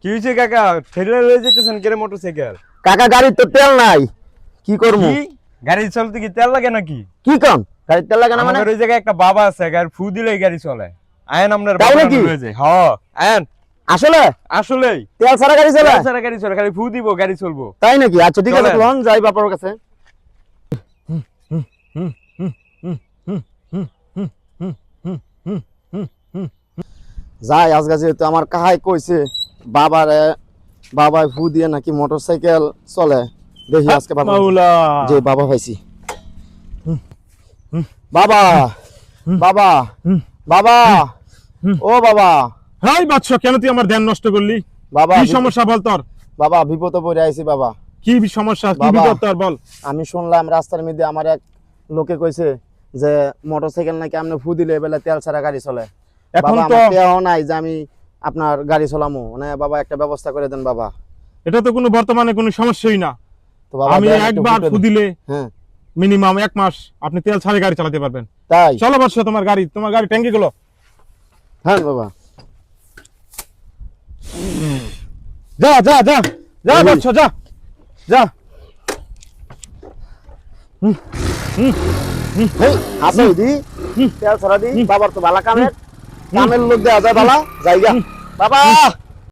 কি হইছে কাকা? ঠেলে লয়ে যাইতেছেন কেরে মোটরসাইকেল? কাকা গাড়ির তো তেল নাই, কি করবো? কি গাড়ি চলতে কি তেল লাগে নাকি? কি কম গাড়ির তেল লাগে না মানে? আমাদের ওই জায়গায় একটা বাবা আছে, গাড়ি ফু দিলেই গাড়ি চলে। আয়েন আপনার তাই বাবা নাকি? লয়ে যায়। হ আয়েন। আসলে আসলেই তেল ছাড়া গাড়ি চলে? তেল ছাড়া গাড়ি চলে, খালি ফু দিব গাড়ি চলবো। তাই নাকি? আচ্ছা ঠিক আছে, চলেন। লন যাই বাবার কাছে। যাই আজকে, যেহেতু আমার কাহাই কইছে বাবাই ফু দিয়ে নাকি মোটরসাইকেল চলে, দেখি আজকে বাবা। মাওলা যে বাবা পাইছি। বাবা বাবা বাবা, ও বাবা। হাই বাদশা, কেন তুই আমার ধ্যান নষ্ট করলি? বাবা কি সমস্যা বল তোর? বাবা বিপদে পড়ে আইছি বাবা। কি সমস্যা, কি বাবা। বিপদ তোর বল? আমি শুনলাম রাস্তার মধ্যে আমার এক লোকে কইছে যে মোটরসাইকেল নাকি আপনি ফু দিলে এবেলা তেল ছাড়া গাড়ি চলে। এখন বাবা তো আমার তেও নাই যে আমি আপনার গাড়ি চালামো, মানে বাবা একটা ব্যবস্থা করে দেন বাবা। এটা তো কোনো বর্তমানে কোনো সমস্যাই না। তো বাবা আমি দেন একটু একবার ফুটে ফু দেন। দিলে হ্যাঁ মিনিমাম 1 মাস আপনি তেল ছাড়া গাড়ি চালাতে পারবেন। তাই? চলো বাদশা, তোমার গাড়ি ট্যাঙ্কি গুলো। হ্যাঁ বাবা। যা যা যা যা ওই। বাদশা, যা যা। হেই আসো দি তেল ছাড়া দি, বাবার তো ভালো কামের লোক দেওয়া যায়, ভালো জায়গা বাবা।